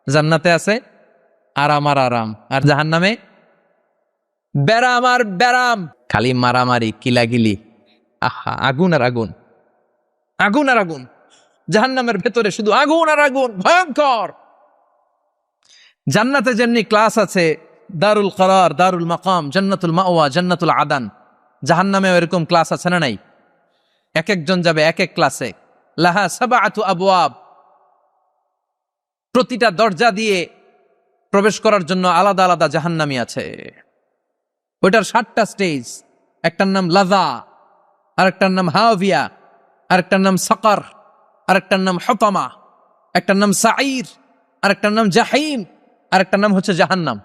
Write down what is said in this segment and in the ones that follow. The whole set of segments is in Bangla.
জান্নাতে আছে আরাম আর আরাম, আর জাহান্নামে ব্যারাম আর ব্যারাম, খালি মারামারি কিলাগিলি। আহা, আগুন আর আগুন, আগুন আর আগুন। জাহান্নামের ভেতরে শুধু আগুন আর আগুন, ভয়ঙ্কর। জান্নাতে যেমনি ক্লাস আছে, দারুল করার, দারুল মাকাম, জান্নাতুল মাওয়া, জান্নাতুল আদান, জাহান্নামেও এরকম ক্লাস আছে না নাই? এক একজন যাবে এক এক ক্লাসে। লাহা সাবআতু আবওয়াব, প্রতিটা দরজা দিয়ে প্রবেশ করার জন্য আলাদা আলাদা জাহান্নামী আছে। ওইটার 7টা স্টেজ। একটার নাম লাযা, আরেকটার নাম হাভিয়া, আরেকটার নাম সাকার, আরেকটার নাম হতামা, একটার নাম সাঈর, আরেকটার নাম জাহিম, আরেকটার নাম হচ্ছে জাহান্নাম।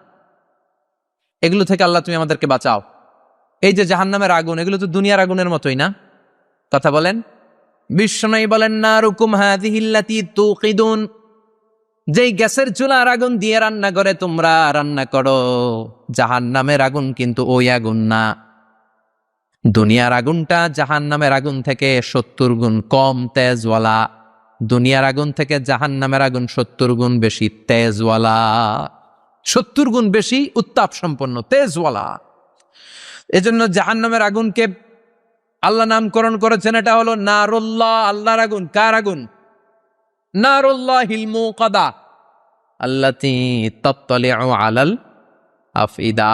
এগুলো থেকে আল্লাহ তুমি আমাদেরকে বাঁচাও। এই যে জাহান্নামের আগুন, এগুলো তো দুনিয়ার আগুনের মতোই না? কথা বলেন। বিশ্বনবী বলেন, নারুকুম হাযিহিল্লাতী তুকিদুন, যেই গ্যাসের চুলার আগুন দিয়ে রান্না করে তোমরা রান্না করো, জাহান্নামের আগুন কিন্তু ওই আগুন না। দুনিয়ার আগুনটা জাহান্নামের আগুন থেকে 70 গুণ কম তেজওয়ালা। দুনিয়ার আগুন থেকে জাহান্নামের আগুন 70 গুণ বেশি তেজওয়ালা, 70 গুণ বেশি উত্তাপ সম্পন্ন, তেজওয়ালা। এজন্য জাহান্নামের আগুনকে আল্লাহ নামকরণ করেছেন, এটা হলো নারুল্লাহ, আল্লাহর আগুন। কার আগুন? নারুল্লাহিল মুকাদা আল্লাতী তাত্তালিউ আলাল আফইদা।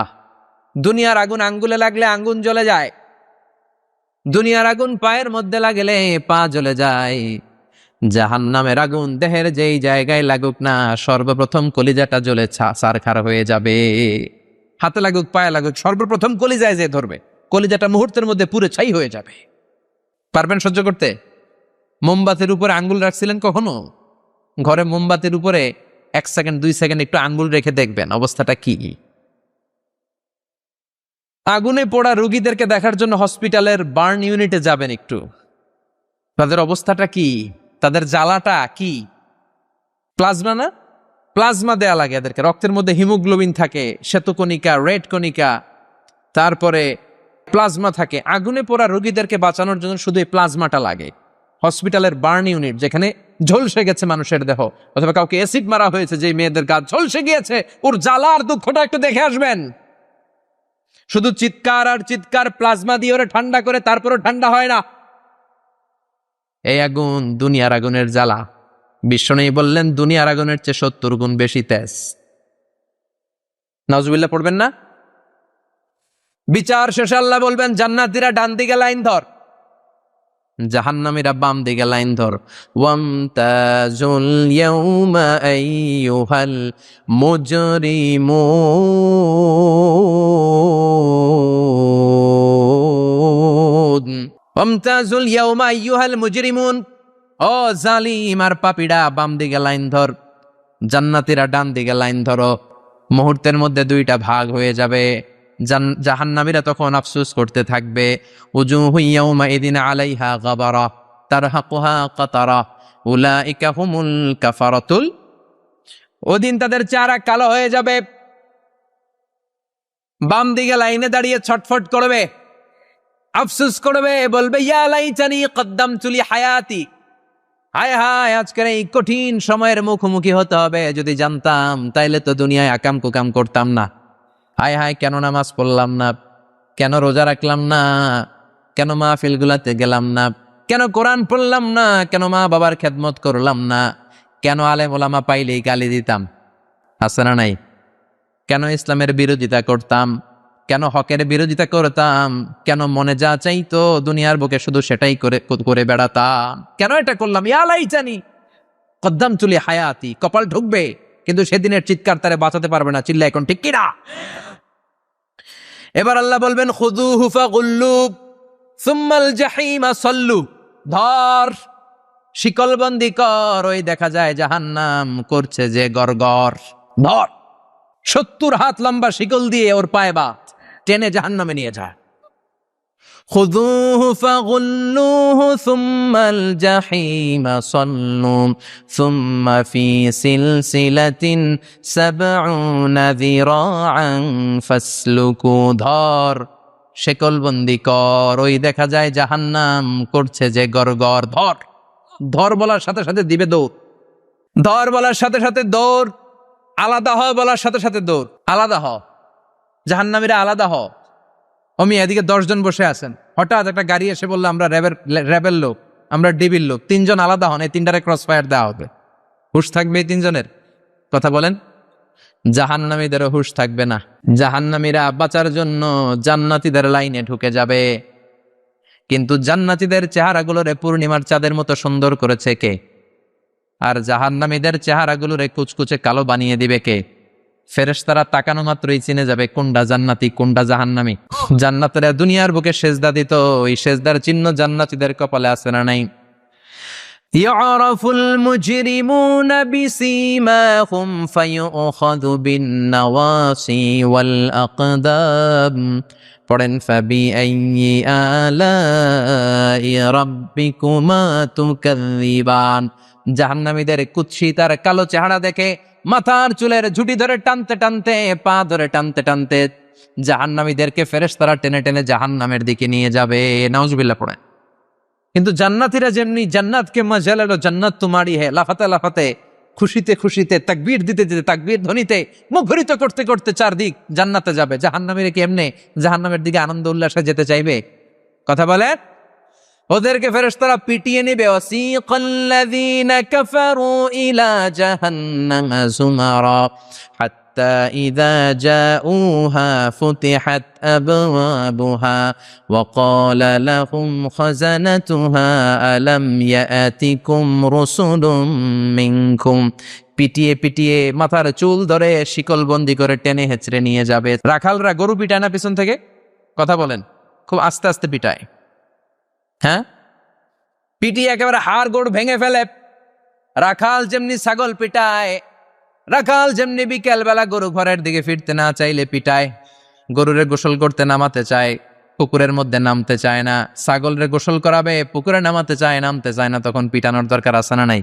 দুনিয়ার আগুন আঙ্গুলে লাগলে আঙ্গুল জ্বলে যায়, দুনিয়ার আগুন পায়ের মধ্যে লাগলে পা জ্বলে যায়। জাহান্নামের আগুন দেহের যেই জায়গায় লাগুক না, সর্বপ্রথম কলিজাটা জ্বলে ছারখার হয়ে যাবে। হাতে লাগুক পায়ে লাগুক, সর্বপ্রথম কলিজায় যে ধরবে, কলিজাটা মুহূর্তের মধ্যে পুরো ছাই হয়ে যাবে। পারবেন সহ্য করতে? মোমবাতির উপরে আঙ্গুল রাখছিলেন কখনো? ঘরে মোমবাতির উপরে 1 সেকেন্ড 2 সেকেন্ড একটু আঙ্গুল রেখে দেখবেন অবস্থাটা কি। আগুনে পোড়া রোগীদেরকে দেখার জন্য হসপিটালের বার্ন ইউনিটে যাবেন একটু, তাদের অবস্থাটা কি, তাদের জ্বালাটা কি। প্লাজমা না, প্লাজমা দেয়া লাগে এদেরকে। রক্তের মধ্যে হিমোগ্লোবিন থাকে, শ্বেতকণিকা, রেড কণিকা, তারপরে প্লাজমা থাকে। আগুনে পোড়া রোগীদেরকে বাঁচানোর জন্য শুধু এই প্লাজমাটা লাগে। হসপিটালের বার্ন ইউনিট, যেখানে ঝলসে গেছে মানুষের দেহ, অথবা কাউকে অ্যাসিড মারা হয়েছে, যে মেয়েদের গা ঝলসে গিয়েছে, ওর জ্বালা আর দুঃখটা একটু দেখে আসবেন। শুধু চিৎকার আর চিৎকার, প্লাজমা দিয়ে ওরা ঠান্ডা করে, তারপরও ঠান্ডা হয় না। এই আগুন দুনিয়ার আগুনের জ্বালা। বিশ্বনবী বললেন দুনিয়ার আগুনের চেয়ে 70 গুণ বেশি তেজ। নাউজুবিল্লাহ পড়বেন না? বিচার শেষে আল্লাহ বলবেন, জান্নাতীরা ডান দিকে লাইন ধর, জাহান্নামীরা বাম দিকে লাইন ধর। ওয়ামতাজুল ইয়াউমা আইয়ুহাল মুজরিমুন, ওয়ামতাজুল ইয়াউমা আইয়ুহাল মুজরিমুন, ও জালিম আর পাপীরা বাম দিকে লাইন ধর, জান্নাতীরা ডান দিকে লাইন ধরো। মুহূর্তের মধ্যে 2টা ভাগ হয়ে যাবে। জাহান্নামীরা তখন আফসোস করতে থাকবে, উজুহু ইয়াউমাইদিন আলাইহা গাবারা তারহাকুহা কাতারা উলাইকা হুমুল কাফারাতুল। ওদিন তাদের চেহারা কালো হয়ে যাবে, বাম দিকে লাইনে দাঁড়িয়ে ছটফট করবে, আফসোস করবে, বলবে ইয়া লাইতানি কদ্দামতু লি হায়াতি, হায় হায় আজকের এই কঠিন সময়ের মুখোমুখি হতে হবে, যদি জানতাম তাইলে তো দুনিয়ায় আকাম কুকাম করতাম না। হায় হায়, কেন নামাজ পড়লাম না, কেন রোজা রাখলাম না, কেন মাহফিলগুলাতে গেলাম না, কেন কোরআন পড়লাম না, কেন মা বাবার খেদমত করলাম না, কেন আলেম ওলামা পাইলেই গালি দিতাম, আছে না নাই? কেন ইসলামের বিরোধিতা করতাম, কেন হকের বিরোধিতা করতাম, কেন মনে যা চাইতো দুনিয়ার বুকে শুধু সেটাই করে বেড়াতাম, কেন এটা করলাম? ইয়া লাইতানি কদ্দামতু লি হায়াতি। কপাল ঢুকবে, কিন্তু সেদিনের চিৎকার তারে বাঁচাতে পারবে না। চিল্লা এখন ঠিক কিনা? এবার আল্লাহ বলবেন, খুযুহু ফাগুল্লু সুম্মাল জাহিমা সাল্লু, ধর শিকলবন্দি কর। ওই দেখা যায় জাহান্নাম করছে যে গরগর, ধর 70 হাত লম্বা শিকল দিয়ে ওর পায়ে বাঁধ, টেনে জাহান্নামে নিয়ে যায়। খুযুহু ফাগুল্লুহু সুম্মাল জাহিমা সাল্লু সুম্মা ফি সিলসিলাতিন ৭০ যিরাআন ফাসলুকু, ধর শিকলবন্দি কর। ওই দেখা যায় জাহান্নাম করছে যে গরগর, ধর। ধর বলার সাথে সাথে দিবে দৌড়, ধর বলার সাথে সাথে দৌড়। আলাদা হয় বলার সাথে সাথে দৌড়, আলাদা হ, জাহান্নামীরা আলাদা হ। অমি এদিকে 10 জন বসে আছেন, হঠাৎ একটা গাড়ি এসে বললো আমরা র্যাবের লোক, আমরা ডিবির লোক, 3 জন আলাদা হন, এই 3টারে ক্রস ফায়ার দেওয়া হবে। হুশ থাকবে এই 3 জনের? কথা বলেন। জাহান্নামীদেরও হুশ থাকবে না। জাহান্নামীরা বাঁচার জন্য জান্নাতীদের লাইনে ঢুকে যাবে, কিন্তু জান্নাতীদের চেহারাগুলোরে পূর্ণিমার চাঁদের মতো সুন্দর করেছে কে? আর জাহান্নামীদের চেহারাগুলোরে কুচকুচে কালো বানিয়ে দিবে কে? ফেরেশতারা তাকানো মাত্রই চিনে যাবে কোনটা জান্নাতি কোনটা জাহান্নামী। জান্নাতীরা দুনিয়ার বুকে সেজদা দিত, ওই সেজদার চিহ্ন জান্নাতীদের কপালে আছে না নাই? ইয়ারাফুল মুজরিমুনা বিসীমাহুম ফায়ুখাযু বিন-নাওয়াসি ওয়াল আকদাম। পড়েন ফাবিআইয়ি আলাই রাব্বিকুমা তুকাযযিবান। জাহান্নামীদের কুৎসিত আর কালো চেহারা দেখে মাথার চুলের ঝুঁটি ধরে টানতে টানতে, পা ধরে টানতে টানতে জাহান্নামীদেরকে ফেরেশতারা টেনে টেনে জাহান্নামের দিকে নিয়ে যাবে। নাউজুবিল্লাহ পড়েন। কিন্তু জান্নাতীরা যেমনি জান্নাতকে মজা লো জান্নাত তোমারই হে, লাফাতে লাফাতে, খুশিতে খুশিতে, তাকবীর দিতে দিতে, তাকবীর ধ্বনিতে মুখরিত করতে করতে চারদিক জান্নাতে যাবে। জাহান্নামীরা কি এমনি জাহান্নামের দিকে আনন্দ উল্লাসে যেতে চাইবে? কথা বলে। ওদেরকে ফেরেশতারা পিটিয়ে নেবে। ওয়াসিকাল্লাযীনা কাফারু ইলা জাহান্নামা যুমারা হাত্তা ইযা জাউহা ফুতিহাত আবওয়াবুহা ওয়া ক্বালা লাহুম খাযানাতুহা আলাম ইয়াতিকুম রাসূলুম মিনকুম। পিটিয়ে পিটিয়ে মাথার চুল ধরে শিকলবন্দি করে টেনে হেঁচড়ে নিয়ে যাবে। রাখালরা গরু পিটায় না পিছন থেকে? কথা বলেন। খুব আস্তে আস্তে পিটায়, হ্যাঁ, পিটিয়ে একেবারে হাড় গোড় ভেঙে ফেলে। রাখাল যেমনি ছাগল পিটায়, রাখাল যেমনি বিকেল বেলা গরু ঘরের দিকে ফিরতে না চাইলে পিটায়, গরুরে গোসল করতে নামাতে চায়, পুকুরের মধ্যে নামতে চায় না, ছাগলরে গোসল করাবে, পুকুরে নামাতে চায়, নামতে চায় না, তখন পিটানোর দরকার আছে না নাই?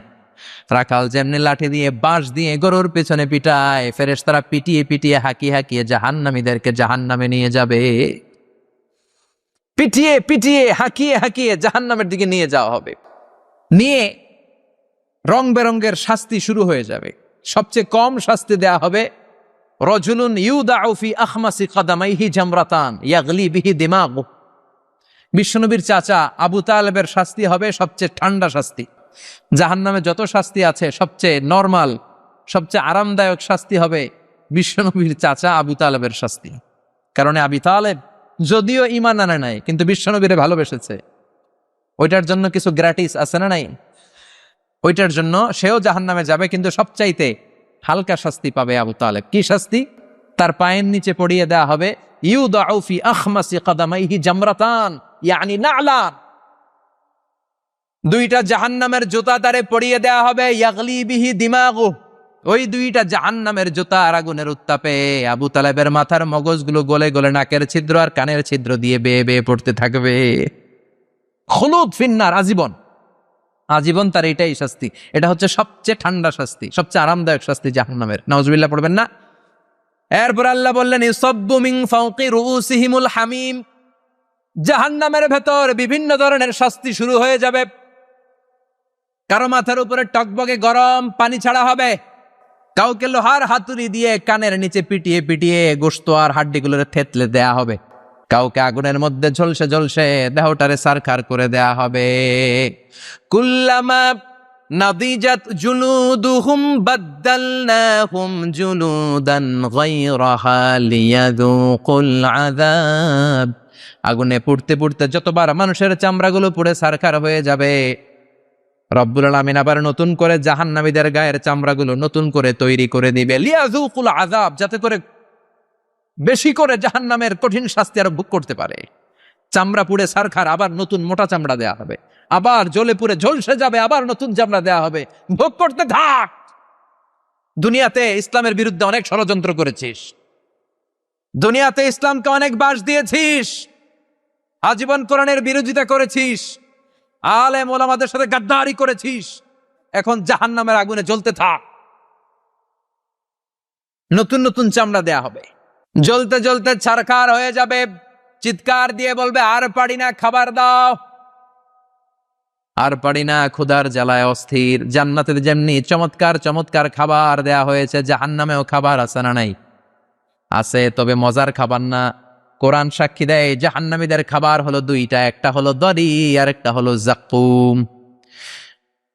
রাখাল যেমনি লাঠি দিয়ে বাঁশ দিয়ে গরুর পেছনে পিটায়, ফেরেশতারা পিটিয়ে পিটিয়ে হাঁকিয়ে হাঁকিয়ে জাহান্নামীদেরকে জাহান্নামে নিয়ে যাবে। পিটিয়ে পিটিয়ে হাঁকিয়ে হাঁকিয়ে জাহান্নামের দিকে নিয়ে যাওয়া হবে। নিয়ে রং বেরঙ্গের শাস্তি শুরু হয়ে যাবে। সবচেয়ে কম শাস্তি দেয়া হবে রজুলুন ইউদাউ ফি আখমাসি কদামাইহি জামরাতান ইয়াগলি বিহি দিমাগু। বিশ্বনবীর চাচা আবু তালেবের শাস্তি হবে সবচেয়ে ঠান্ডা শাস্তি। জাহান্নামে যত শাস্তি আছে সবচেয়ে নরমাল, সবচেয়ে আরামদায়ক শাস্তি হবে বিশ্বনবীর চাচা আবু তালেবের শাস্তি। কারণ আবু তালেব যদিও ঈমান আনে নাই, কিন্তু বিশ্বনবীরে ভালোবেসেছে। ওইটার জন্য কিছু গ্র্যাটিস আছে না নাই? ওইটার জন্য সেও জাহান্নামে যাবে, কিন্তু সবচাইতে হালকা শাস্তি পাবে আবু তালেব। কি শাস্তি? তার পায়ের নিচে পড়িয়ে দেয়া হবে ইউদাউ ফি আখমাসি কদামাইহি জামরাতান ইয়ানি নালান। 2টা জাহান্নামের জুতা তারে পড়িয়ে দেয়া হবে, ইয়াগলি বিহি দিমাগু। ওই 2টা জাহান্নামের জুতা আর আগুনের উত্তাপে আবু তালেবের মাথার মগজগুলো গলে গলে নাকের ছিদ্র আর কানের ছিদ্র দিয়ে বেয়ে বেয়ে পড়তে থাকবে। খুলুদ ফিন্নার, আজীবন, আজীবন তার এটাই শাস্তি। এটা হচ্ছে সবচেয়ে ঠান্ডা শাস্তি, সবচেয়ে আরামদায়ক শাস্তি জাহান্নামের। নাউজুবিল্লাহ পড়বেন না? এরপর আল্লাহ বললেন ইউসাব্বু মিন ফাওকি রুউসিহিমুল হামিম। জাহান্নামের ভেতর বিভিন্ন ধরনের শাস্তি শুরু হয়ে যাবে। কারো মাথার উপরে টকবগে গরম পানি ছাড়া হবে, কাউকে লোহার হাতুড়ি দিয়ে কানের নিচে পিটিয়ে পিটিয়ে গোশত আর হাড্ডিগুলোরে থেতলে দেয়া হবে, কাউকে আগুনের মধ্যে ঝলসে ঝলসে দেহটারে সারখার করে দেয়া হবে। কুল্লামা নাদিজাত জুলুদুহুম বাদদালনাহুম জুলুদান গায়রাহা লিয়াযুকুল আযাব। আগুনে পুড়তে পুড়তে যতবার মানুষের চামড়াগুলো পুড়ে সারখার হয়ে যাবে, রব্বুল আলামিন আবার নতুন করে জাহান্নামীদের গায়ের চামড়াগুলো নতুন করে তৈরি করে দিবে, লিয়াযুকুল আযাব, যাতে করে বেশি করে জাহান্নামের কঠিন শাস্তি আর ভোগ করতে পারে। চামড়া পুড়ে সারখার, আবার নতুন মোটা চামড়া দেয়া হবে, আবার জ্বলে পুড়ে ঝলসে যাবে, আবার নতুন চামড়া দেয়া হবে, ভোগ করতে থাক। দুনিয়াতে ইসলামের বিরুদ্ধে অনেক ষড়যন্ত্র করেছিস, দুনিয়াতে ইসলামকে অনেক বাস দিয়েছিস, আজীবন কোরআনের বিরোধিতা করেছিস, আলেম ওলামাদের সাথে গাদ্দারি করেছিস, এখন জাহান্নামের আগুনে জ্বলতে থাক। নতুন নতুন চামড়া দেয়া হবে, জ্বলতে জ্বলতে ছারখার হয়ে যাবে, চিৎকার দিয়ে বলবে আর পারি না, খাবার দাও। আর পারি না, ক্ষুধার জ্বালায় অস্থির। জান্নাতে যেমনি চমৎকার চমৎকার খাবার দেয়া হয়েছে, জাহান্নামেও খাবার আছে না নাই? আছে, তবে মজার খাবার না। কোরআন সাক্ষী দেয় জাহান্নামীদের খাবার হলো দুইটা, একটা হলো দরি আর একটা হলো জাক্কুম।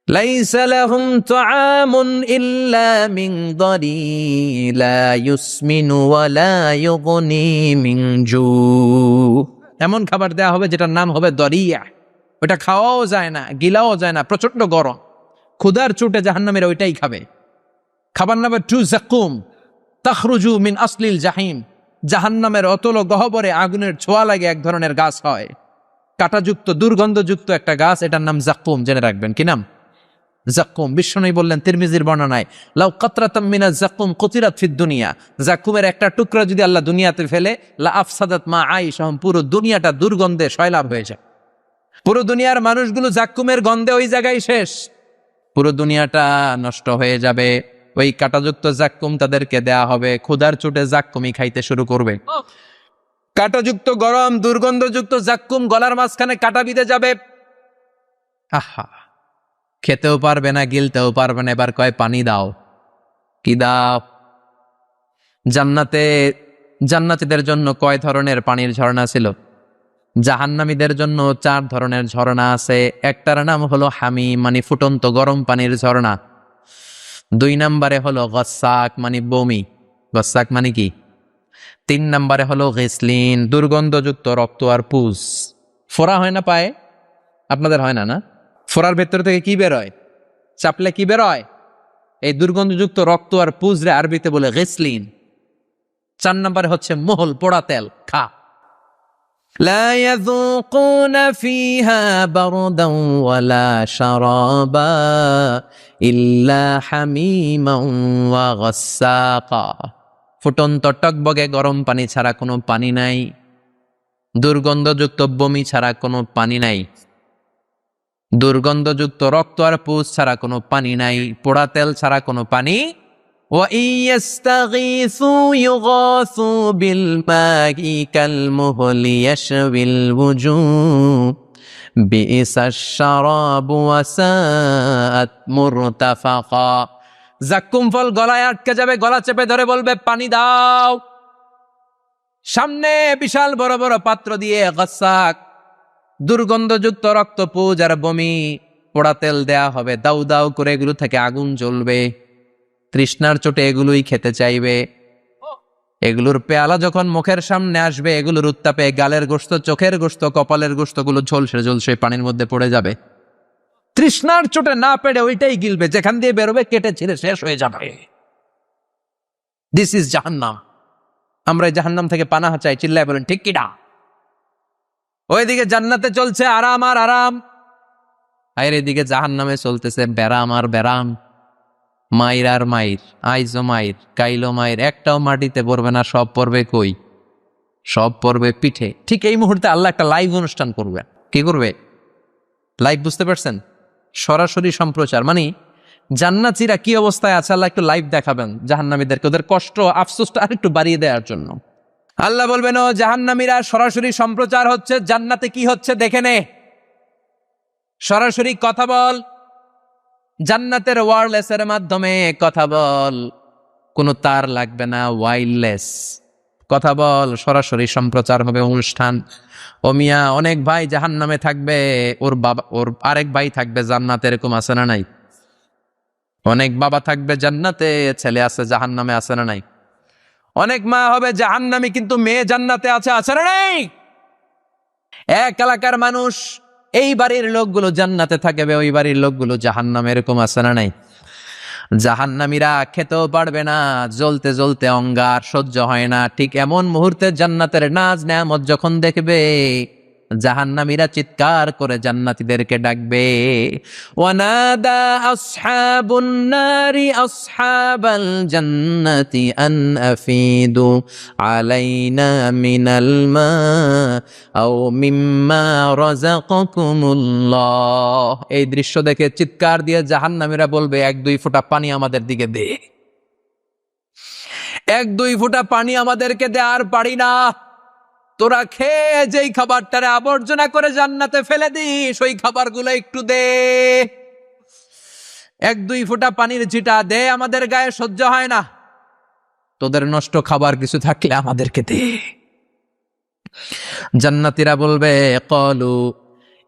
লাইসা লাহুম তুআমুন ইল্লা মিন দরি লা ইউসমিনু ওয়া লা ইউগনি মিন জু। এমন খাবার দেয়া হবে যেটার নাম হবে দরিয়া। ওটা খাওয়াও যায় না, গিলাও যায় না, প্রচন্ড গরম। ক্ষুধার চোটে জাহান্নামীরা ওইটাই খাবে। খাবার নাম্বার 2 জাক্কুম, তাখরুজু মিন আসলিল জাহিম। জাহান্নামের অতল গহ্বরে আগুনের ছোঁয়া লাগে এক ধরনের গাছ হয়, কাঁটাযুক্ত দুর্গন্ধযুক্ত একটা গাছ, এটার নাম জাক্কুম। জেনে রাখবেন, কি নাম? জাক্কুম। বিশ্বনবী বললেন তিরমিজির বর্ণনায়, লাউ কাতরাতাম মিনাজ জাক্কুম কুতিরাত ফিদ দুনিয়া। জাক্কুমের একটা টুকরা যদি আল্লাহ দুনিয়াতে ফেলে, লা আফসাদাত মা আইশাহুম, পুরো দুনিয়াটা দুর্গন্ধে সয়লাব হয়ে যায়। পুরো দুনিয়ার মানুষগুলো জাক্কুমের গন্ধে ওই জায়গায় শেষ, পুরো দুনিয়াটা নষ্ট হয়ে যাবে। ওই কাঁটাযুক্ত জাক্কুম তাদেরকে দেয়া হবে, ক্ষুধার চোটে জাক্কুমই খাইতে শুরু করবে। কাঁটাযুক্ত গরম দুর্গন্ধযুক্ত জাক্কুম গলার মাঝখানে কাঁটা বিঁধে যাবে। আহা, খেতেও পারবে না, গিলতেও পারবে না। এবার কয় পানি দাও। কি দাও? জান্নাতীদের জন্য কয় ধরনের পানির ঝর্ণা ছিল? জাহান্নামীদের জন্য 4 ধরনের ঝর্ণা আছে। একটার নাম হলো হামিম, মানে ফুটন্ত গরম পানির ঝর্ণা। 2 নম্বরে হলো গসাক, মানে বমি। গসাক মানে কি? 3 নম্বরে হলো গিসলিন, দুর্গন্ধযুক্ত রক্ত আর পুজ। ফোড়া হয় না পায়ে? আপনাদের হয় না? না, ফোড়ার ভেতর থেকে কি বেরোয়? চাপলে কি বেরোয়? এই দুর্গন্ধযুক্ত রক্ত আর পুজ রে আরবিতে বলে গিসলিন। 4 নম্বরে হচ্ছে মোহল, পোড়া তেল। খা। لا يذوقون فيها بردا ولا شرابا إلا حميما وغساقا। ফুটন্ত টকবগে গরম পানি ছাড়া কোনো পানি নাই, দুর্গন্ধযুক্ত বমি ছাড়া কোনো পানি নাই, দুর্গন্ধযুক্ত রক্ত আর পুজ ছাড়া কোনো পানি নাই, পোড়া তেল ছাড়া কোনো পানি। وَإِن يَسْتَغِيثُوا يُغَاثُوا بِالْمَاءِ كَالْمُهْلِ يَشْوِي الْوُجُوهَ بِئْسَ الشَّرَابُ وَسَاءَتْ مُرْتَفَقًا। জাক্কুম ফল গলায় আটকে যাবে, গলা চেপে ধরে বলবে পানি দাও। সামনে বিশাল বড় বড় পাত্র দিয়ে গসাক, দুর্গন্ধযুক্ত রক্ত, পুজ আর বমি, পোড়া তেল দেয়া হবে। দাউ দাউ করে এগুলো থেকে আগুন জ্বলবে। তৃষ্ণার চোটে এগুলোই খেতে চাইবে। এগুলোর পেয়ালা যখন মুখের সামনে আসবে, এগুলোর উত্তাপে গালের গোশত, চোখের গোশত, কপালের গোশতগুলো ঝলসে ঝলসে পানির মধ্যে পড়ে যাবে। তৃষ্ণার চোটে না পেড়ে ওইটাই গিলবে, যেখান দিয়ে বেরোবে কেটে ছিঁড়ে শেষ হয়ে যাবে। দিস ইজ জাহান্নাম। আমরা এই জাহান্নাম থেকে পানাহা চাই। চিল্লায় বলেন ঠিক কিনা? ওইদিকে জান্নাতে চলছে আরাম আর আরাম, আর এদিকে জাহান্নামে চলতেছে ব্যারাম আর ব্যারাম। মাইর আর মাইর, আইজো মাইর, কাইলো মাইর, একটাও মাটিতে পড়বে না, সব পড়বে কই? সব পড়বে পিঠে। ঠিক এই মুহূর্তে আল্লাহ একটা লাইভ অনুষ্ঠান করবে। কি করবে? লাইভ, বুঝতে পারছেন? সরাসরি সম্প্রচার, মানে জান্নাতীরা কি অবস্থায় আছে আল্লাহ একটু লাইভ দেখাবেন জাহান্নামীদেরকে, ওদের কষ্ট আফসোসটা আর একটু বাড়িয়ে দেওয়ার জন্য। আল্লাহ বলবেন, ও জাহান্নামীরা, সরাসরি সম্প্রচার হচ্ছে, জান্নাতে কি হচ্ছে দেখে নে, সরাসরি কথা বল। জান্নাতের ওয়্যারলেসের মাধ্যমে কথা বল, কোনো তার লাগবে না, ওয়্যারলেস কথা বল, সরাসরি সম্প্রচার হবে অনুষ্ঠান। ও মিয়া, অনেক ভাই জাহান্নামে থাকবে, ওর আরেক ভাই থাকবে জান্নাতে, এরকম আছে না নাই? অনেক বাবা থাকবে জান্নাতে, ছেলে আছে জাহান্নামে, আছে না নাই? অনেক মা হবে জাহান্নামী কিন্তু মেয়ে জান্নাতে আছে, আছে না নাই? এক এলাকার মানুষ, এই বাড়ির লোকগুলো জান্নাতে থাকবে, ওই বাড়ির লোকগুলো জাহান্নামে, এরকম আছে না নাই? জাহান্নামীরা খেতেও পারবে না, জ্বলতে জ্বলতে অঙ্গার সহ্য হয় না। ঠিক এমন মুহূর্তে জান্নাতের নাজ নেয়ামত যখন দেখবে, জাহান্নামীরা চিৎকার করে জান্নাতীদেরকে ডাকবে, ওয়ানাদা আসহাবুন নারি আসহাবাল জান্নাতি আন আফিদু আলাইনা মিনাল মা আও মিম্মা রাযাকাকুমুল্লাহ। এই দৃশ্য দেখে চিৎকার দিয়ে জাহান্নামীরা বলবে, 1-2 ফোঁটা পানি আমাদের দিকে দে, 1-2 ফোঁটা পানি আমাদেরকে দে, আর পারি না। তোরা খেয়ে যেই খাবারটারে আবর্জনা করে জান্নাতে ফেলে দিস, ওই খাবারগুলো একটু দে, 1-2 ফোঁটা পানির ছিটা দে, আমাদের গায়ে সহ্য হয় না। তোদের নষ্ট খাবার কিছু থাকলে আমাদেরকে দে। জান্নাতীরা বলবে, ক্বালু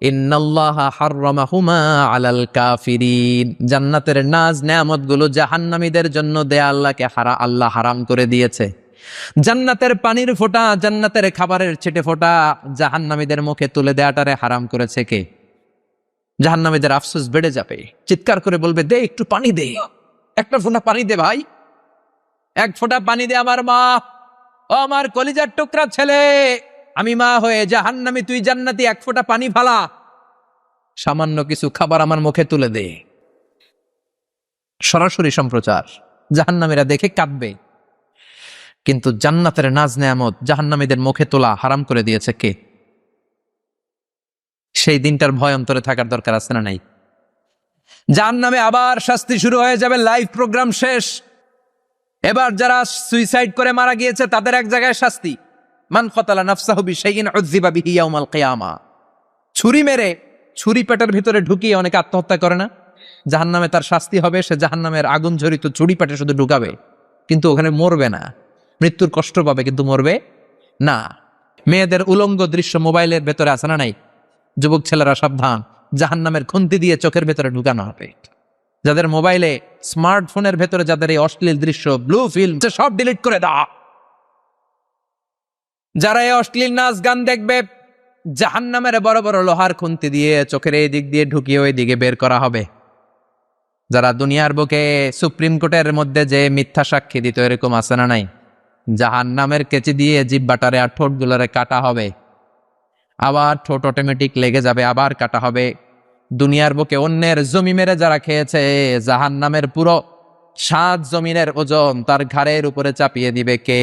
ইন্নাল্লাহা হাররামাহুমা আলাল কাফিরিন, জান্নাতের নাজ নেয়ামত গুলো জাহান্নামীদের জন্য দেয়া আল্লাহ হারাম করে দিয়েছে। জান্নাতের পানির ফোঁটা, জান্নাতের খাবারের ছিটে ফোঁটা জাহান্নামীদের মুখে তুলে দেয়াটারে হারাম করেছে কে? জাহান্নামীদের আফসোস বেড়ে যাবে, চিৎকার করে বলবে, দে একটু পানি দে, একটা ফোঁটা পানি দে ভাই, 1 ফোঁটা পানি দে আমার মা, ও আমার কলিজার টুকরা ছেলে, আমি মা হয়ে জাহান্নামী, তুই জান্নাতি, 1 ফোঁটা পানি ফালা, সামান্য কিছু খাবার আমার মুখে তুলে দে। সরাসরি সম্প্রচার, জাহান্নামীরা দেখে কাঁদবে। কিন্তু জান্নাতের নাজ নেয়ামত জাহান্নামীদের মুখে তোলা হারাম করে দিয়েছে কে? সেই দিনটার ভয় অন্তরে থাকার দরকার আছে না নাই? জাহান্নামে আবার শাস্তি শুরু হয়ে যাবে, লাইভ প্রোগ্রাম শেষ। এবার যারা সুইসাইড করে মারা গিয়েছে তাদের এক জায়গায় শাস্তি, মান কতালা নাফসাহু বিশাইইন উযযিবা বিহি ইয়াউমাল কিয়ামা। ছুরি মেরে, ছুরি পেটের ভিতরে ঢুকিয়ে অনেকে আত্মহত্যা করে না? জাহান্নামে তার শাস্তি হবে, সে জাহান্নামের আগুন ঝরিত ছুরি পেটে শুধু ঢুকাবে, কিন্তু ওখানে মরবে না, মৃত্যুর কষ্ট পাবে কিন্তু মরবে না। মেয়েদের উলঙ্গ দৃশ্য মোবাইলের ভেতরে আছে না নাই? যুবক ছেলেরা সাবধান, জাহান্নামের খুন্তি দিয়ে চোখের ভেতরে ঢুকানো হবে। যাদের মোবাইলে, স্মার্টফোনের ভেতরে যাদের এই অশ্লীল দৃশ্য, ব্লু ফিল্ম, সব ডিলিট করে দাও। যারা এই অশ্লীল নাচ গান দেখবে, জাহান্নামের বড় বড় লোহার খুন্তি দিয়ে চোখের এই দিক দিয়ে ঢুকিয়ে ওই দিকে বের করা হবে। যারা দুনিয়ার বুকে সুপ্রিম কোর্টের মধ্যে যে মিথ্যা সাক্ষী দিত, এরকম আছে না নাই? জাহান্নামের কেচি দিয়ে জিহ্বাটারে আর ঠোঁট গুলারে কাটা হবে, আবার ঠোঁট অটোমেটিক লেগে যাবে, আবার কাটা হবে। দুনিয়ার বুকে অন্যের জমি মেরে যারা খেয়েছে, জাহান্নামের পুরো 7 জমিনের ওজন তার ঘাড়ের উপরে চাপিয়ে দিবে কে?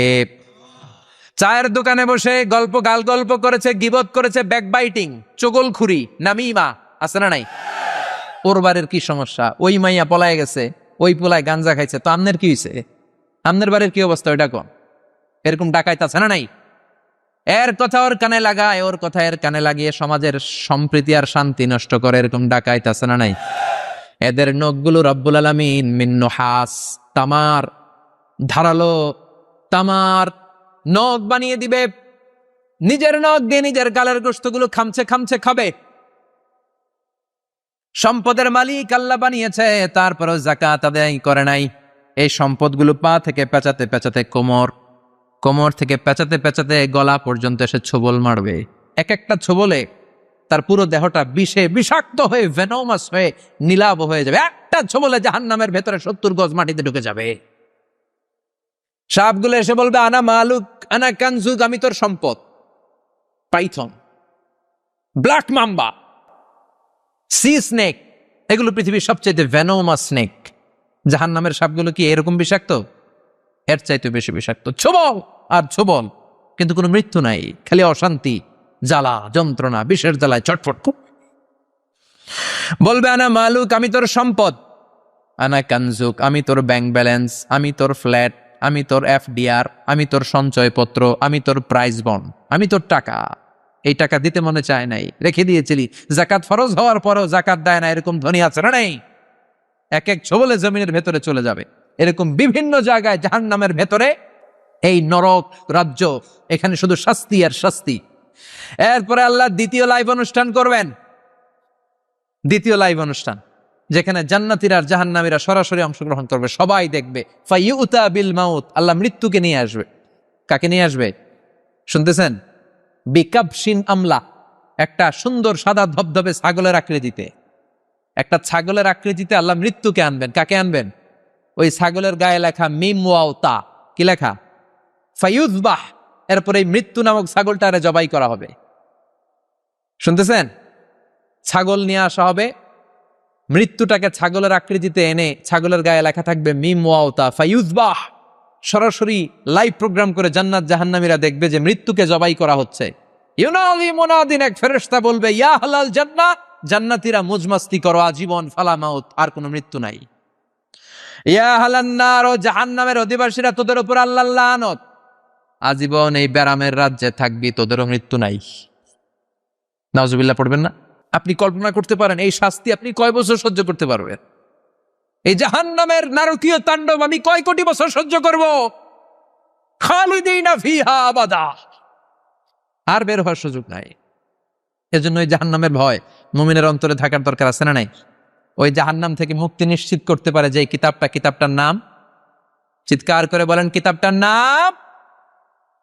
চায়ের দোকানে বসে গল্প করেছে, গিবত করেছে, ব্যাকবাইটিং, চগলখুরি, নামিমা, আছে না নাই? ওর বাড়ির কি সমস্যা, ওই মাইয়া পলায় গেছে, ওই পোলায় গাঞ্জা খাইছে, তো আমনের কি হয়েছে? আমনের বাড়ির কি অবস্থা ওইটা কোন? এরকম ডাকাইত আছে না নাই? এর কথা ওর কানে লাগায়, ওর কথা এর কানে লাগিয়ে সমাজের সম্প্রীতি আর শান্তি নষ্ট করে, এরকম ডাকাইত আছে না নাই? এদের নখগুলো রব্বুল আলামিন মিন নুহাস, তামার, ধারালো তামার নখ বানিয়ে দিবে। নিজের নখ দিয়ে নিজের গালের গোশতগুলো খামছে খামছে খাবে। সম্পদের মালিক আল্লাহ বানিয়েছে, তারপরও যাকাত আদায় করে নাই। এই সম্পদগুলো পা থেকে পেঁচাতে পেঁচাতে কোমর থেকে পেঁচাতে পেঁচাতে গলা পর্যন্ত এসে ছোবল মারবে। এক একটা ছোবলে তার পুরো দেহটা বিষে বিষাক্ত হয়ে, ভেনোমাস হয়ে, নীলাভ হয়ে যাবে। একটা ছোবলে জাহান্নামের ভেতরে 70 গজ মাটিতে ঢুকে যাবে। সাপগুলো এসে বলবে, আনা মালুক আনা কানজুক, আমি তোর সম্পদ। Python, black mamba, C snake, এগুলো পৃথিবীর সবচেয়ে ভেনোমাস স্নেক। জাহান্নামের সাপগুলো কি এরকম বিষাক্ত? এর চাইতে বেশি বিষাক্ত। ছোবল আর ছোবল, কিন্তু কোনো মৃত্যু নাই, খালি অশান্তি, জ্বালা যন্ত্রণা, বিষের জ্বালায় ছটফট। বলবে, আনা মালুক, আমি তোর সম্পদ। আনা কানজুক, আমি তোর ব্যাংক ব্যালেন্স, আমি তোর ফ্ল্যাট, আমি তোর এফডিআর, আমি তোর সঞ্চয়পত্র, আমি তোর প্রাইজ বন্ড, আমি তোর টাকা। এই টাকা দিতে মনে চায় নাই, রেখে দিয়েছিলি। জাকাত ফরজ হওয়ার পরও জাকাত দেয় না, এরকম ধনী আছে না নেই? এক এক ছোবলে জমিনের ভেতরে চলে যাবে। এরকম বিভিন্ন জায়গায় জাহান্নামের ভেতরে এই নরক রাজ্য, এখানে শুধু শাস্তি আর শাস্তি। এরপরে আল্লাহ দ্বিতীয় লাইভ অনুষ্ঠান করবেন, দ্বিতীয় লাইভ অনুষ্ঠান, যেখানে জান্নাতীরা আর জাহান্নামীরা সরাসরি অংশগ্রহণ করবে, সবাই দেখবে। ফাইউতা বিল মাউত, আল্লাহ মৃত্যুকে নিয়ে আসবে। কাকে নিয়ে আসবে শুনতেছেন? বিকাবশিন আমলা, একটা সুন্দর সাদা ধবধবে ছাগলের আকৃতিতে, একটা ছাগলের আকৃতিতে আল্লাহ মৃত্যুকে আনবেন। কাকে আনবেন? ওই ছাগলের গায়ে লেখা মিম ওয়াও তা, কি লেখা? ফায়ুযবাহ। এরপরে এই মৃত্যু নামক ছাগলটারে জবাই করা হবে। শুনতেছেন? ছাগল নিয়ে আসা হবে, মৃত্যুটাকে ছাগলের আকৃতিতে এনে ছাগলের গায়ে লেখা থাকবে মিম ওয়াও তা ফায়ুযবাহ। সরাসরি লাইভ প্রোগ্রাম করে জান্নাত জাহান্নামীরা দেখবে যে মৃত্যুকে জবাই করা হচ্ছে। ইউনাদি মুনাদিন, এক ফেরেশতা বলবে, ইয়া আহলাল জান্নাহ, জান্নাতীরা মুজমাস্তি করো আজীবন, ফালা মাউত, আর কোনো মৃত্যু নাই। ইয়া আহলান নার, ও জাহান্নামের অধিবাসীরা, তোদের উপর আল্লাহর লানত, আজীবন এই ব্যারামের রাজ্যে থাকবি, তোদেরও মৃত্যু নাই। নাউজুবিল্লাহ পড়বেন না? আপনি কল্পনা করতে পারেন এই শাস্তি আপনি কয় বছর সহ্য করতে পারবেন? এই জাহান্নামের নারকীয় তাণ্ডব আমি কয় কোটি বছর সহ্য করব? খালিদিনা ফিহা আবাদা, আর বের হওয়ার সুযোগ নাই। এজন্য ওই জাহান্নামের ভয় মুমিনের অন্তরে থাকার দরকার আছে না নাই? ওই জাহান্নাম থেকে মুক্তি নিশ্চিত করতে পারে যে কিতাবটার নাম, চিৎকার করে বলেন কিতাবটার নাম।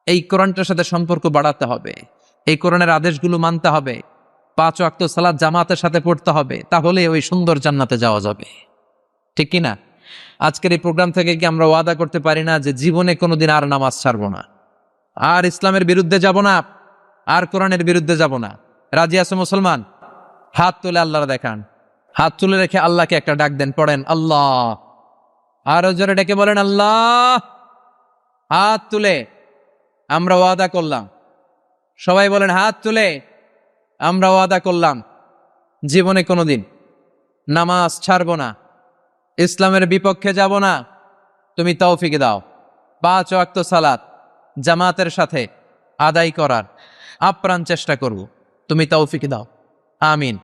এই কোরআনটার সাথে সম্পর্ক বাড়াতে হবে, এই কোরআনের আদেশগুলো মানতে হবে, 5 ওয়াক্ত সালাত জামাতের সাথে পড়তে হবে, তাহলে ওই সুন্দর জান্নাতে যাওয়া যাবে। ঠিক কিনা? আজকের এই প্রোগ্রাম থেকে কি আমরা ওয়াদা করতে পারি না যে জীবনে কোনোদিন আর নামাজ ছাড়বো না, আর ইসলামের বিরুদ্ধে যাব না, আর কোরআনের বিরুদ্ধে যাব না? রাজি আছো মুসলমান? হাত তুলে আল্লাহর দেখান, হাত তুলে রেখে আল্লাহকে একটা ডাক দেন, পড়েন আল্লাহ। আরো জোরে ডেকে বলেন আল্লাহ। হাত তুলে আমরা ওয়াদা করলাম, সবাই বলেন হাত তুলে আমরা ওয়াদা করলাম জীবনে কোনোদিন নামাজ ছাড়বো না, ইসলামের বিপক্ষে যাব না। তুমি তৌফিক দাও 5 ওয়াক্ত সালাত জামাতের সাথে আদায় করার আপ্রাণ চেষ্টা করব, তুমি তৌফিক দাও, আমিন।